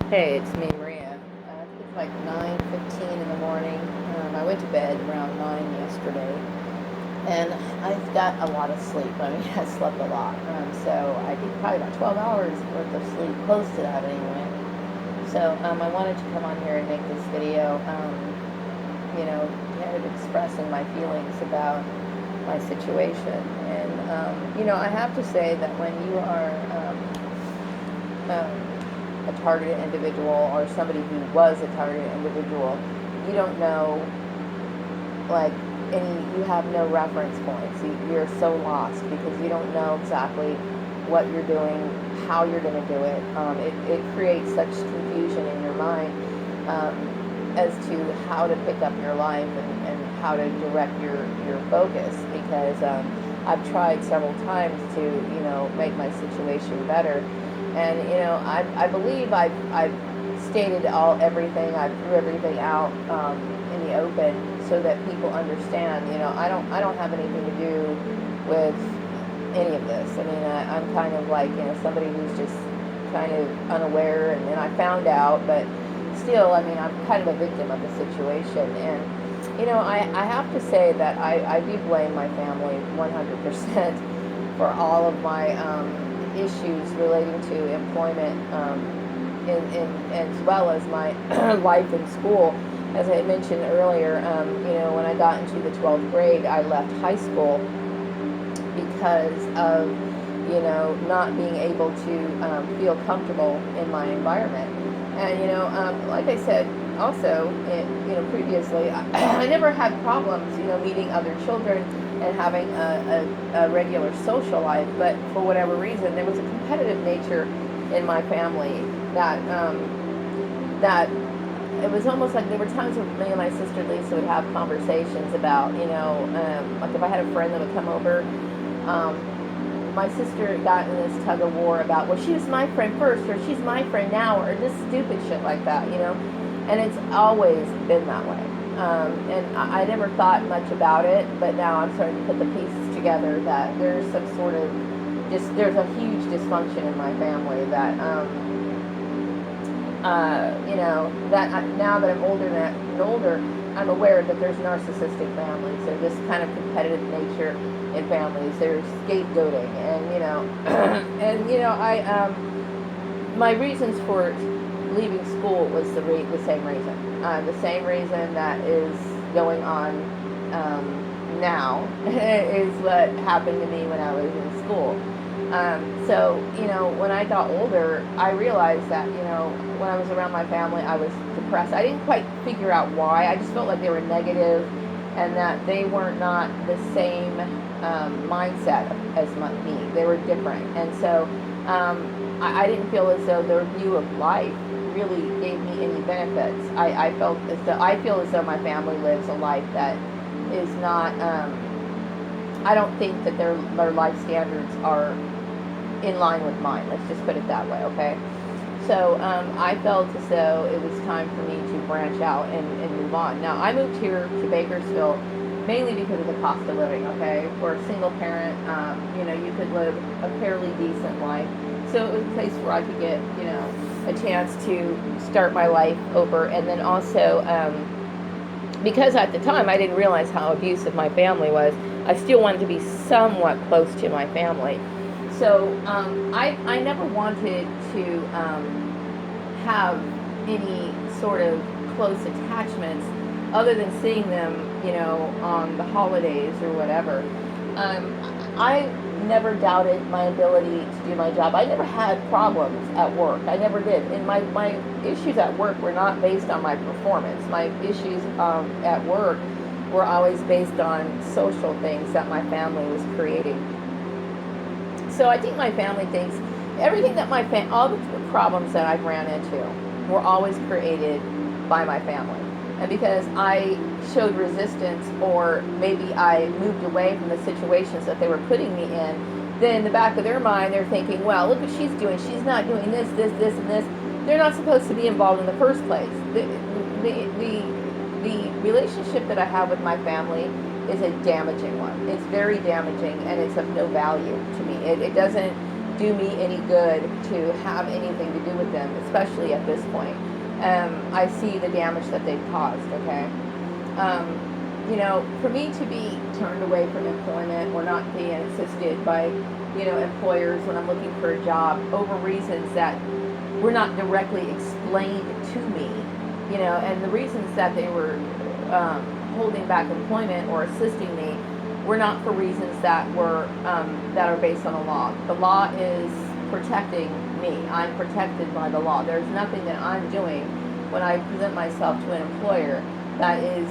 Hey, it's me, Maria. It's like 9:15 in the morning. I went to bed around 9 yesterday, and I've got a lot of sleep. I mean, I slept a lot. So I think probably about 12 hours worth of sleep, close to that anyway. So I wanted to come on here and make this video, kind of expressing my feelings about my situation. And, I have to say that when you are a targeted individual or somebody who was a targeted individual, you don't know, like, you have no reference points. You're so lost because you don't know exactly what you're doing, how you're going to do it. It creates such confusion in your mind as to how to pick up your life and how to direct your focus, because I've tried several times to, make my situation better. And, I believe I've stated everything. I threw everything out in the open so that people understand. I don't have anything to do with any of this. I mean, I'm kind of like, somebody who's just kind of unaware, and then I found out, but still, I mean, I'm kind of a victim of the situation. And, I have to say that I do blame my family 100% for all of my issues relating to employment, as well as my life in school. As I mentioned earlier, when I got into the 12th grade, I left high school because of, not being able to feel comfortable in my environment. And, like I said, also, previously, I never had problems, meeting other children and having a regular social life. But for whatever reason, there was a competitive nature in my family that it was almost like there were times when me and my sister Lisa would have conversations about, like if I had a friend that would come over, my sister got in this tug of war about, well, she was my friend first, or she's my friend now, or this stupid shit like that, and it's always been that way. And I never thought much about it, but now I'm starting to put the pieces together that there's some sort of, there's a huge dysfunction in my family that, now that I'm older and older, I'm aware that there's narcissistic families. There's this kind of competitive nature in families. There's scapegoating, and I my reasons for leaving school was the same reason. The same reason that is going on now is what happened to me when I was in school. So, when I got older, I realized that, when I was around my family, I was depressed. I didn't quite figure out why. I just felt like they were negative and that they were not the same mindset as me. They were different. And so I didn't feel as though their view of life really gave me any benefits. I feel as though my family lives a life that is not, I don't think that their life standards are in line with mine. Let's just put it that way, okay? So I felt as though it was time for me to branch out and move on. Now, I moved here to Bakersfield mainly because of the cost of living, okay? For a single parent, you could live a fairly decent life. So it was a place where I could get, a chance to start my life over. And then also, because at the time I didn't realize how abusive my family was, I still wanted to be somewhat close to my family. So I never wanted to have any sort of close attachments other than seeing them, on the holidays or whatever. I never doubted my ability to do my job. I never had problems at work. I never did. And my issues at work were not based on my performance. My issues at work were always based on social things that my family was creating. So I think my family thinks everything that all the problems that I've ran into were always created by my family. And because I showed resistance, or maybe I moved away from the situations that they were putting me in, then in the back of their mind, they're thinking, well, look what she's doing. She's not doing this, this, this, and this. They're not supposed to be involved in the first place. The relationship that I have with my family is a damaging one. It's very damaging, and it's of no value to me. It doesn't do me any good to have anything to do with them, especially at this point. I see the damage that they've caused, okay? For me to be turned away from employment or not being assisted by, employers when I'm looking for a job over reasons that were not directly explained to me, and the reasons that they were holding back employment or assisting me were not for reasons that are based on the law. The law is protecting me. I'm protected by the law. There's nothing that I'm doing when I present myself to an employer that is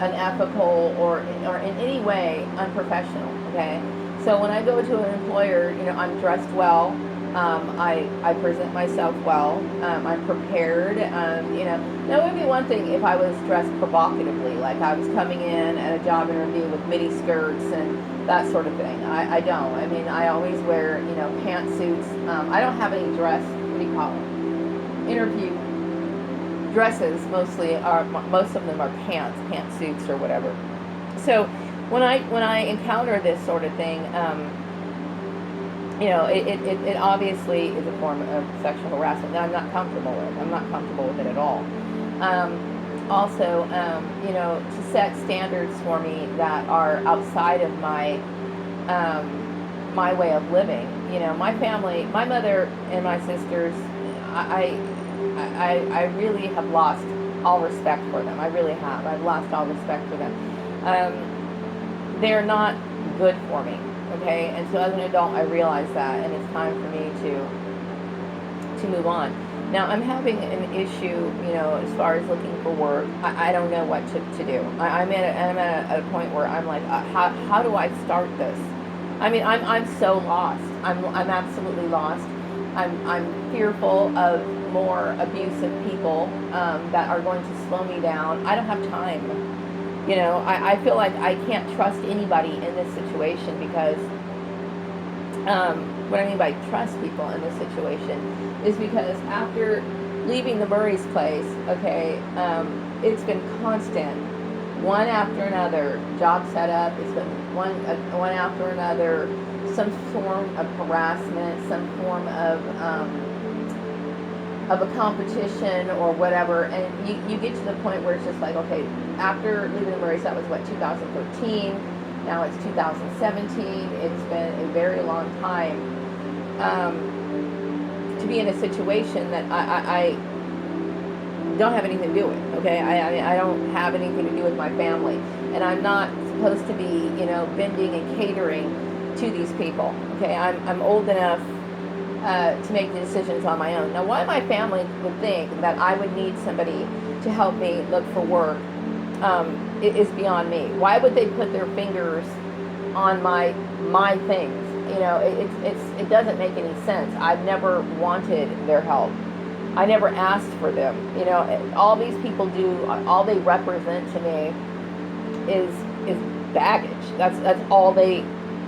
unethical or in any way unprofessional. Okay, so when I go to an employer, I'm dressed well. I present myself well. I'm prepared. Now it would be one thing if I was dressed provocatively, like I was coming in at a job interview with mini skirts and that sort of thing. I don't. I mean, I always wear, pantsuits. I don't have any dress, what do you call them? Interview dresses most of them are pantsuits or whatever. So when I encounter this sort of thing, it obviously is a form of sexual harassment that I'm not comfortable with. I'm not comfortable with it at all. Also, to set standards for me that are outside of my way of living. My family, my mother and my sisters, I really have lost all respect for them. I really have. I've lost all respect for them. They're not good for me. Okay, and so as an adult, I realize that, and it's time for me to move on. Now, I'm having an issue, as far as looking for work. I don't know what to do. I'm at a point where I'm like, how do I start this? I mean, I'm so lost. I'm absolutely lost. I'm fearful of more abusive people that are going to slow me down. I don't have time. I feel like I can't trust anybody in this situation because what I mean by trust people in this situation is because after leaving the Murray's place, okay, it's been constant, one after another, job setup. It's been one after another, some form of harassment, some form of a competition or whatever, and you get to the point where it's just like, okay, after leaving the Murrays, that was 2013, now it's 2017, it's been a very long time to be in a situation that I don't have anything to do with, okay? I don't have anything to do with my family, and I'm not supposed to be, bending and catering to these people, okay? I'm old enough to make the decisions on my own. Now, why my family would think that I would need somebody to help me look for work is beyond me. Why would they put their fingers on my things? It doesn't make any sense. I've never wanted their help. I never asked for them. All these people do, all they represent to me is baggage. That's all they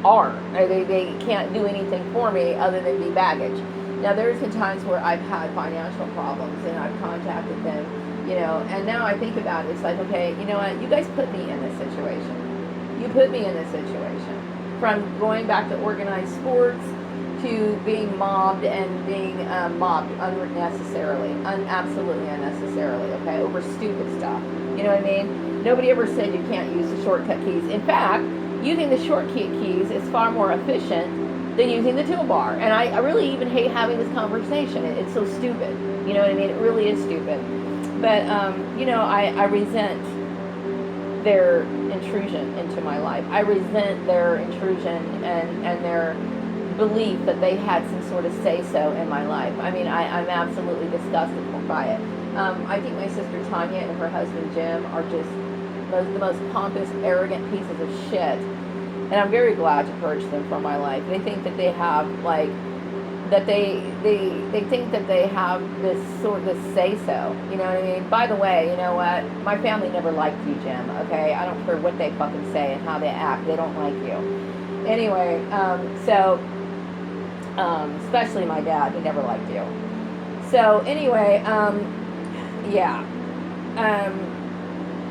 are. They can't do anything for me other than be baggage. Now, there's been times where I've had financial problems and I've contacted them, and now I think about it, it's like, okay, you know what, you guys put me in this situation. You put me in this situation. From going back to organized sports to being mobbed and being mobbed unnecessarily, absolutely unnecessarily, okay, over stupid stuff. You know what I mean? Nobody ever said you can't use the shortcut keys. In fact, using the shortcut keys is far more efficient than using the toolbar. And I really even hate having this conversation. It's so stupid. You know what I mean? It really is stupid. But, I resent their intrusion into my life. I resent their intrusion and their belief that they had some sort of say-so in my life. I mean, I'm absolutely disgusted by it. I think my sister Tanya and her husband Jim are just the most pompous, arrogant pieces of shit. And I'm very glad to purge them from my life. They think that they have, that they think that they have this sort of say-so. You know what I mean? By the way, you know what? My family never liked you, Jim, okay? I don't care what they fucking say and how they act. They don't like you. Anyway, especially my dad. He never liked you. So, anyway, yeah.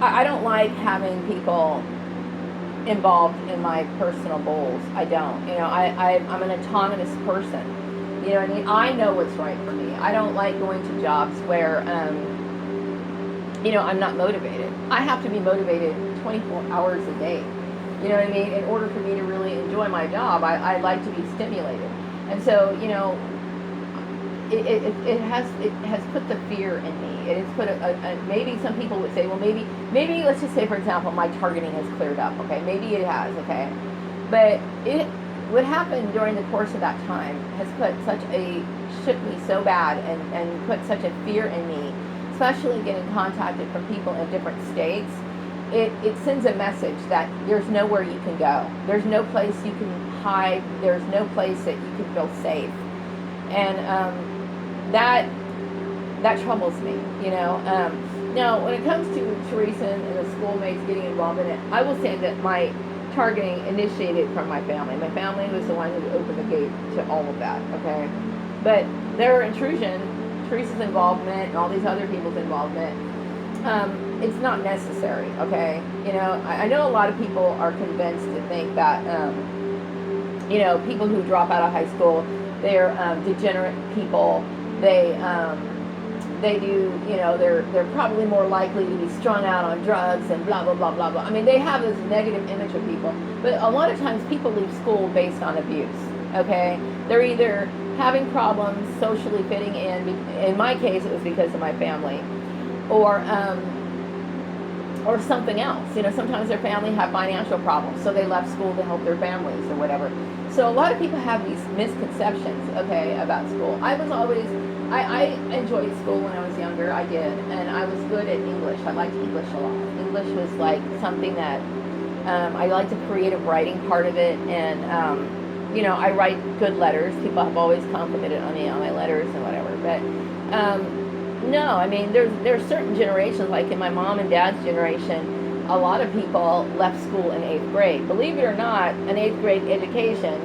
I don't like having people involved in my personal goals. I don't. I'm an autonomous person. You know what I mean? I know what's right for me. I don't like going to jobs where, I'm not motivated. I have to be motivated 24 hours a day. You know what I mean? In order for me to really enjoy my job, I like to be stimulated. And so, it has put the fear in me. It has put maybe some people would say, well, maybe let's just say, for example, my targeting has cleared up. Okay, maybe it has. Okay, but what happened during the course of that time has shook me so bad and put such a fear in me, especially getting contacted from people in different states. It sends a message that there's nowhere you can go. There's no place you can hide. There's no place that you can feel safe. And that troubles me, Now, when it comes to Teresa and the schoolmates getting involved in it, I will say that my targeting initiated from my family. My family was the one who opened the gate to all of that, okay? But their intrusion, Teresa's involvement, and all these other people's involvement, it's not necessary, okay? I know a lot of people are convinced to think that, people who drop out of high school, they're degenerate people. They do, they're probably more likely to be strung out on drugs and blah, blah, blah, blah, blah. I mean, they have this negative image of people. But a lot of times people leave school based on abuse, okay? They're either having problems socially fitting in my case, it was because of my family, or something else. Sometimes their family had financial problems, so they left school to help their families or whatever. So a lot of people have these misconceptions, okay, about school. I enjoyed school when I was younger. I did, and I was good at English. I liked English a lot. English was like something that I liked the creative writing part of it, and I write good letters. People have always complimented on me on my letters and whatever, but no, I mean, there's certain generations, like in my mom and dad's generation, a lot of people left school in 8th grade. Believe it or not, an 8th grade education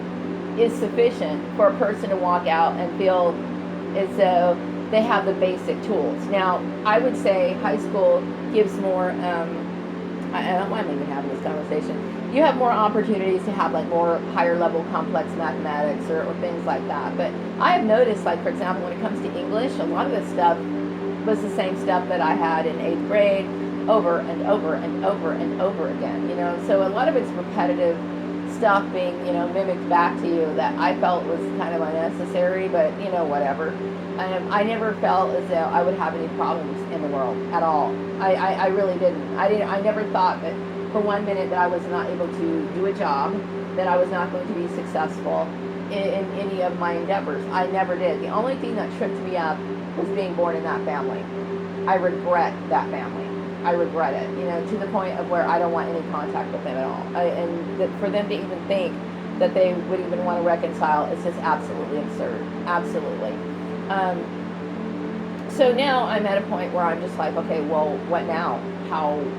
is sufficient for a person to walk out and feel as though they have the basic tools. Now, I would say high school gives more, I don't mind even having this conversation. You have more opportunities to have like more higher level complex mathematics or things like that. But I have noticed, like, for example, when it comes to English, a lot of this stuff was the same stuff that I had in 8th grade over and over and over and over again, So a lot of it's repetitive stuff being, mimicked back to you that I felt was kind of unnecessary, but, whatever. I never felt as though I would have any problems in the world at all. I really didn't. I never thought that for 1 minute that I was not able to do a job, that I was not going to be successful in any of my endeavors. I never did. The only thing that tripped me up was being born in that family. I regret that family. I regret it, to the point of where I don't want any contact with them at all. For them to even think that they would even want to reconcile is just absolutely absurd. Absolutely. So now I'm at a point where I'm just like, okay, well, what now?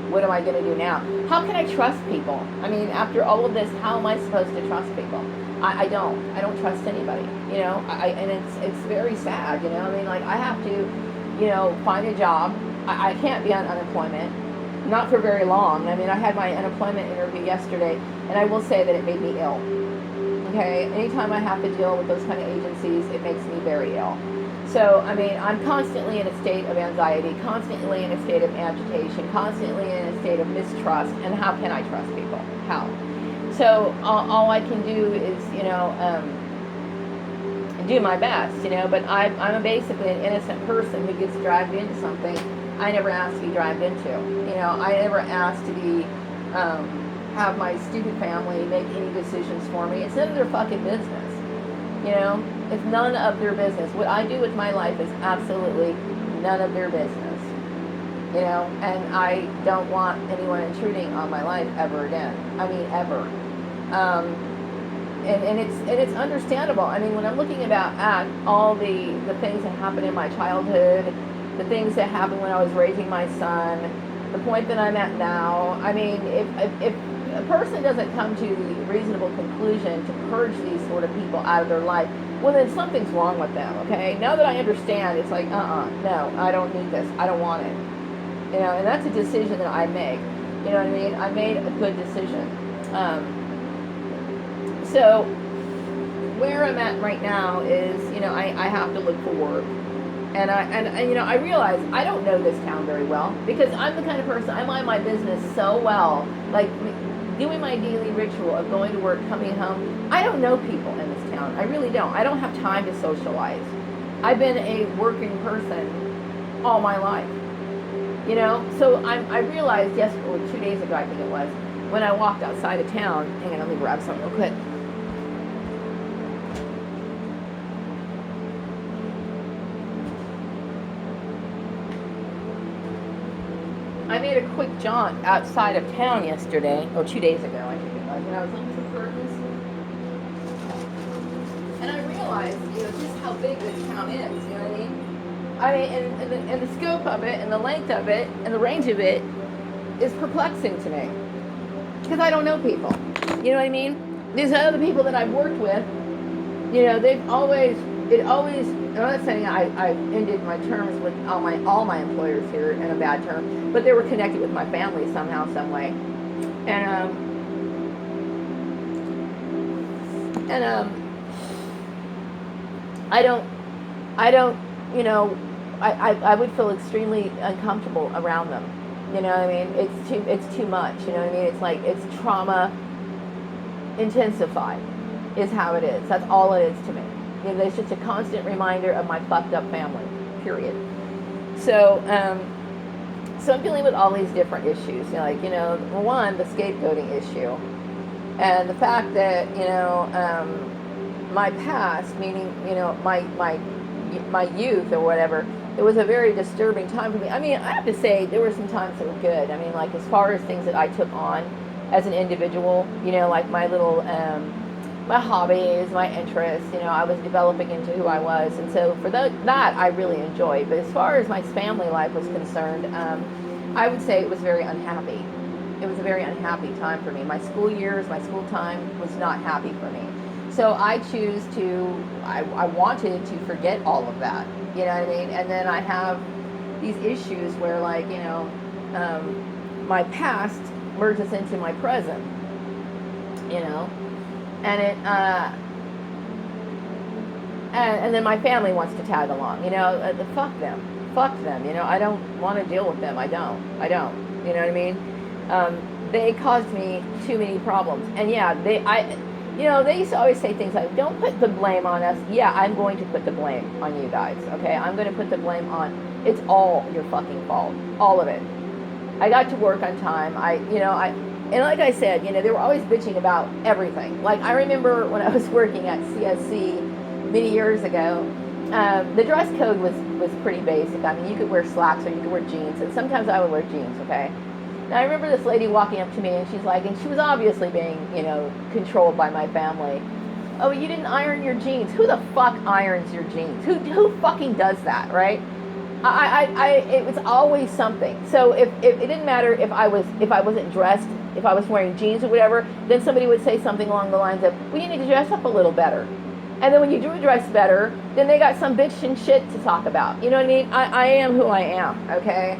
What am I going to do now? How can I trust people? I mean, after all of this, how am I supposed to trust people? I don't trust anybody, and it's very sad, I mean, like, I have to, find a job. I can't be on unemployment, not for very long. I mean, I had my unemployment interview yesterday, and I will say that it made me ill. Okay, anytime I have to deal with those kind of agencies, it makes me very ill. So, I mean, I'm constantly in a state of anxiety, constantly in a state of agitation, constantly in a state of mistrust, and how can I trust people? How? So, all I can do is, do my best, but I'm basically an innocent person who gets dragged into something I never asked to be dragged into. I never asked to be, have my stupid family make any decisions for me. It's none of their fucking business. It's none of their business. What I do with my life is absolutely none of their business. And I don't want anyone intruding on my life ever again. I mean, ever. And it's understandable. I mean, when I'm looking at all the things that happened in my childhood, the things that happened when I was raising my son, the point that I'm at now, I mean, if a person doesn't come to the reasonable conclusion to purge these sort of people out of their life, well, then something's wrong with them, okay? Now that I understand, it's like, no, I don't need this. I don't want it. And that's a decision that I make. You know what I mean? I made a good decision. So where I'm at right now is, I have to look for work. And I realize I don't know this town very well because I'm the kind of person, I mind my business so well. Like doing my daily ritual of going to work, coming home. I don't know people in this town. I really don't. I don't have time to socialize. I've been a working person all my life. So I realized yesterday, or 2 days ago, I think it was, when I walked outside of town. Hang on, let me grab something real quick. I made a quick jaunt outside of town yesterday, or 2 days ago, I think it was, and I was looking for curtains. And I realized, just how big this town is, you know what I mean? And the scope of it, and the length of it, and the range of it is perplexing to me. Because I don't know people. You know what I mean? These other people that I've worked with, they've always, I'm not saying I've ended my terms with all my employers here in a bad term, but they were connected with my family somehow, some way. And I would feel extremely uncomfortable around them. You know what I mean? It's too much. You know what I mean? It's like, it's trauma intensified is how it is. That's all it is to me. It's just a constant reminder of my fucked up family, period. So I'm dealing with all these different issues. One, the scapegoating issue. And the fact that, my past, meaning, my youth or whatever, it was a very disturbing time for me. I mean, I have to say, there were some times that were good. I mean, like, as far as things that I took on as an individual, like my little, my hobbies, my interests, I was developing into who I was. And so for that I really enjoyed. But as far as my family life was concerned, I would say it was very unhappy. It was a very unhappy time for me. My school years, my school time was not happy for me. So I I wanted to forget all of that, you know what I mean? And then I have these issues where, like, my past merges into my present, and it, and then my family wants to tag along, fuck them, I don't want to deal with them, I don't, you know what I mean? They caused me too many problems, and yeah, they used to always say things like, don't put the blame on us. Yeah, I'm going to put the blame on you guys, okay? I'm going to put the blame on, it's all your fucking fault. All of it. I got to work on time. And like I said, they were always bitching about everything. Like, I remember when I was working at CSC many years ago, the dress code was pretty basic. I mean, you could wear slacks or you could wear jeans, and sometimes I would wear jeans, okay? Now, I remember this lady walking up to me, and she's like, and she was obviously being, controlled by my family. Oh, you didn't iron your jeans. Who the fuck irons your jeans? Who fucking does that, right? It was always something. So if it didn't matter if I wasn't dressed, if I was wearing jeans or whatever, then somebody would say something along the lines of, well, you need to dress up a little better. And then when you do dress better, then they got some bitch and shit to talk about. You know what I mean? I am who I am, okay?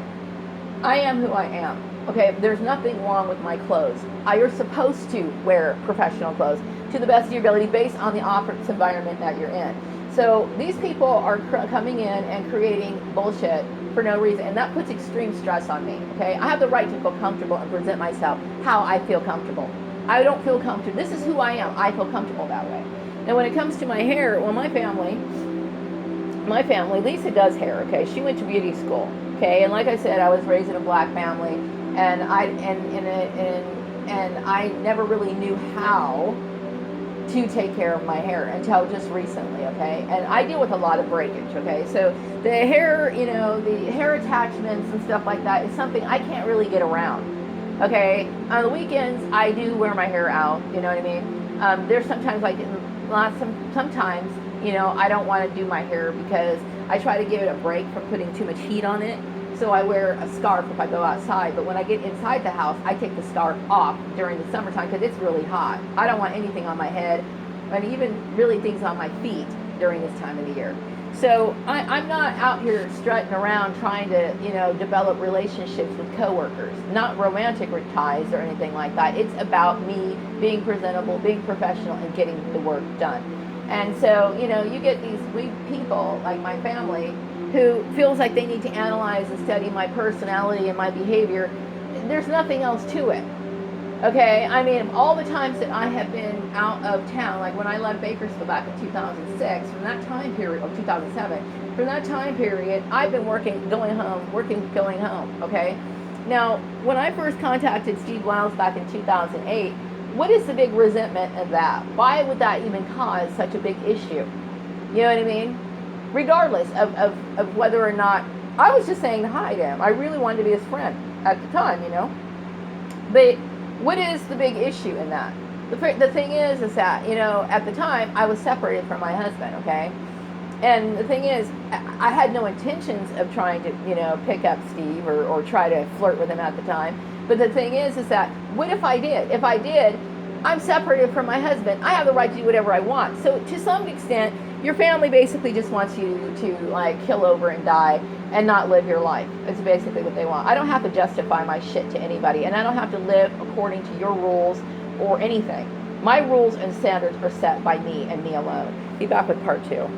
I am who I am. Okay, there's nothing wrong with my clothes. You're supposed to wear professional clothes to the best of your ability based on the office environment that you're in. So these people are coming in and creating bullshit for no reason, and that puts extreme stress on me, okay? I have the right to feel comfortable and present myself how I feel comfortable. I don't feel comfortable. This is who I am. I feel comfortable that way. Now, when it comes to my hair, well, my family, Lisa does hair, okay? She went to beauty school, okay? And like I said, I was raised in a black family. And I never really knew how to take care of my hair until just recently, okay? And I deal with a lot of breakage, okay? So the hair, the hair attachments and stuff like that is something I can't really get around, okay? On the weekends, I do wear my hair out, you know what I mean? There's sometimes, like, sometimes, I don't want to do my hair because I try to give it a break from putting too much heat on it. So I wear a scarf if I go outside, but when I get inside the house, I take the scarf off during the summertime because it's really hot. I don't want anything on my head, and even really things on my feet during this time of the year. So I'm not out here strutting around trying to, develop relationships with coworkers. Not romantic ties or anything like that. It's about me being presentable, being professional, and getting the work done. And so, you get these weak people like my family who feels like they need to analyze and study my personality and my behavior. There's nothing else to it. Okay, I mean, all the times that I have been out of town, like when I left Bakersfield back in 2006, from that time period, or 2007, from that time period, I've been working, going home, working, going home, okay? Now, when I first contacted Steve Wiles back in 2008, what is the big resentment of that? Why would that even cause such a big issue? You know what I mean? Regardless of whether or not, I was just saying hi to him. I really wanted to be his friend at the time. But what is the big issue in that? The thing is that, at the time, I was separated from my husband, okay? And the thing is, I had no intentions of trying to, pick up Steve or try to flirt with him at the time. But the thing is that, what if I did? If I did, I'm separated from my husband. I have the right to do whatever I want. So to some extent, your family basically just wants you to like kill over and die and not live your life. It's basically what they want. I don't have to justify my shit to anybody, and I don't have to live according to your rules or anything. My rules and standards are set by me and me alone. Be back with part 2.